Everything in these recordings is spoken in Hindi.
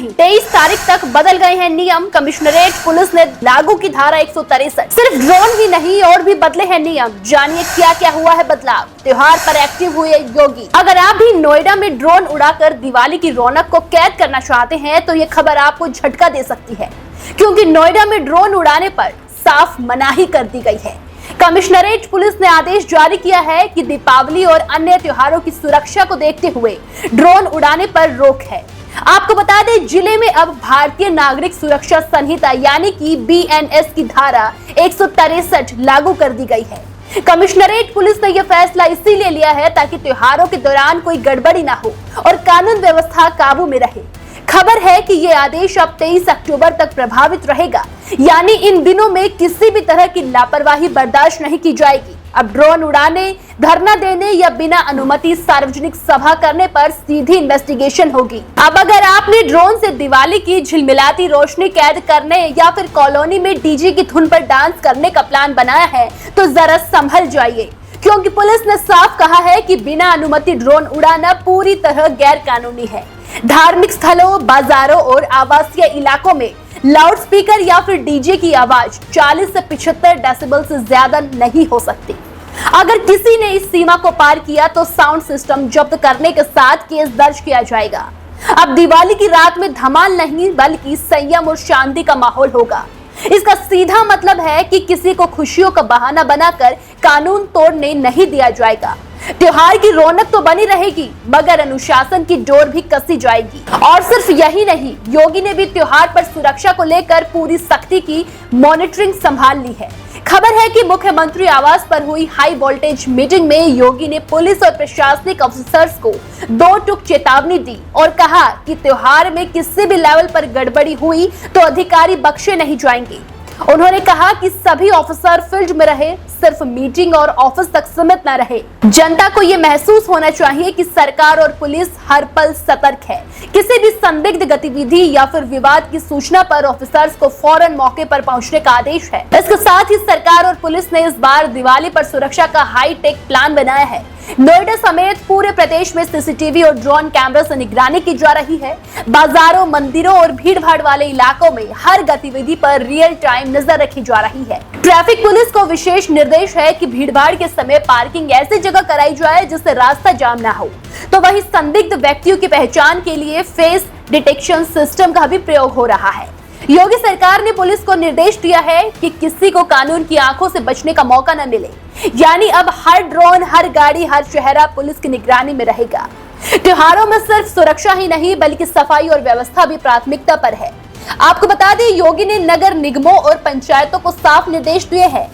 नहीं, 23 तारीख तक बदल गए हैं नियम। कमिश्नरेट पुलिस ने लागू की धारा 163। सिर्फ ड्रोन ही नहीं और भी बदले हैं नियम। जानिए क्या क्या हुआ है बदलाव। त्योहार पर एक्टिव हुए योगी। अगर आप भी नोएडा में ड्रोन उड़ाकर दिवाली की रौनक को कैद करना चाहते हैं तो ये खबर आपको झटका दे सकती है, क्योंकि नोएडा में ड्रोन उड़ाने पर साफ मनाही कर दी गई है। कमिश्नरेट पुलिस ने आदेश जारी किया है कि दीपावली और अन्य त्योहारों की सुरक्षा को देखते हुए ड्रोन उड़ाने पर रोक है। आपको बता दें, जिले में अब भारतीय नागरिक सुरक्षा संहिता यानी कि BNS की धारा 163 लागू कर दी गई है। कमिश्नरेट पुलिस ने यह फैसला इसीलिए लिया है ताकि त्योहारों के दौरान कोई गड़बड़ी ना हो और कानून व्यवस्था काबू में रहे। खबर है कि ये आदेश अब 23 अक्टूबर तक प्रभावित रहेगा, यानी इन दिनों में किसी भी तरह की लापरवाही बर्दाश्त नहीं की जाएगी। अब ड्रोन उड़ाने, धरना देने या बिना अनुमति सार्वजनिक सभा करने पर सीधी इन्वेस्टिगेशन होगी। अब अगर आपने ड्रोन से दिवाली की झिलमिलाती रोशनी कैद करने या फिर कॉलोनी में डीजे की धुन पर डांस करने का प्लान बनाया है तो जरा संभल जाइए, क्योंकि पुलिस ने साफ कहा है कि बिना अनुमति ड्रोन उड़ाना पूरी तरह गैर कानूनी है। धार्मिक स्थलों, बाजारों और आवासीय इलाकों में लाउडस्पीकर या फिर डीजे की आवाज 40 से 75 डेसिबल से ज्यादा नहीं हो सकती। अगर किसी ने इस सीमा को पार किया तो साउंड सिस्टम जब्त करने के साथ केस दर्ज किया जाएगा। अब दिवाली की रात में धमाल नहीं बल्कि संयम और शांति का माहौल होगा। इसका सीधा मतलब है कि किसी को खुशियों का बहाना बनाकर कानून तोड़ने नहीं दिया जाएगा। त्योहार की रौनक तो बनी रहेगी मगर अनुशासन की डोर भी कसी जाएगी। और सिर्फ यही नहीं, योगी ने भी त्योहार पर सुरक्षा को लेकर पूरी सख्ती की मॉनिटरिंग संभाल ली है। खबर है कि मुख्यमंत्री आवास पर हुई हाई वोल्टेज मीटिंग में योगी ने पुलिस और प्रशासनिक अफसर्स को 2 टूक चेतावनी दी और कहा कि त्योहार में किसी भी लेवल पर गड़बड़ी हुई तो अधिकारी बख्शे नहीं जाएंगे। उन्होंने कहा कि सभी ऑफिसर फील्ड में रहे, सिर्फ मीटिंग और ऑफिस तक सीमित न रहे। जनता को ये महसूस होना चाहिए कि सरकार और पुलिस हर पल सतर्क है। किसी भी संदिग्ध गतिविधि या फिर विवाद की सूचना पर ऑफिसर्स को फौरन मौके पर पहुंचने का आदेश है। इसके साथ ही सरकार और पुलिस ने इस बार दिवाली पर सुरक्षा का हाईटेक प्लान बनाया है। नोएडा समेत पूरे प्रदेश में सीसीटीवी और ड्रोन कैमरा से निगरानी की जा रही है। बाजारों, मंदिरों और भीड़ भाड़ वाले इलाकों में हर गतिविधि पर रियल टाइम नजर रखी जा रही है। ट्रैफिक पुलिस को विशेष निर्देश है कि भीड़ भाड़ के समय पार्किंग ऐसी जगह कराई जाए जिससे रास्ता जाम ना हो। तो वहीं संदिग्ध व्यक्तियों की पहचान के लिए फेस डिटेक्शन सिस्टम का भी प्रयोग हो रहा है। योगी सरकार ने पुलिस को निर्देश दिया है कि किसी को कानून की आंखों से बचने का मौका न मिले, यानी अब हर ड्रोन, हर गाड़ी, हर चेहरा पुलिस की निगरानी में रहेगा। त्योहारों में सिर्फ सुरक्षा ही नहीं बल्कि सफाई और व्यवस्था भी प्राथमिकता पर है। आपको बता दें, योगी ने नगर निगमों और पंचायतों को साफ निर्देश दिए हैं,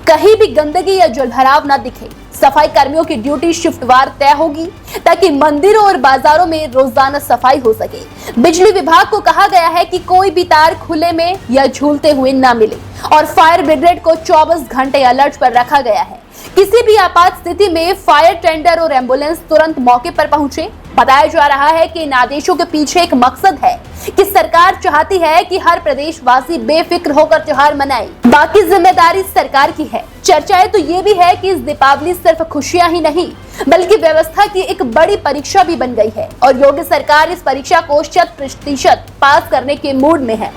कहीं भी गंदगी या जलभराव न दिखे। सफाई कर्मियों की ड्यूटी शिफ्टवार तय होगी ताकि मंदिरों और बाजारों में रोजाना सफाई हो सके। बिजली विभाग को कहा गया है कि कोई भी तार खुले में या झूलते हुए न मिले और फायर ब्रिगेड को 24 घंटे अलर्ट पर रखा गया है। किसी भी आपात स्थिति में फायर टेंडर और एम्बुलेंस तुरंत मौके पर पहुंचे। बताया जा रहा है कि इन आदेशों के पीछे एक मकसद है कि सरकार चाहती है कि हर प्रदेशवासी बेफिक्र होकर त्योहार मनाए। बाकी जिम्मेदारी सरकार की है। चर्चाएं तो ये भी है कि इस दीपावली सिर्फ खुशियां ही नहीं बल्कि व्यवस्था की एक बड़ी परीक्षा भी बन गई है और योगी सरकार इस परीक्षा को 100% पास करने के मूड में है।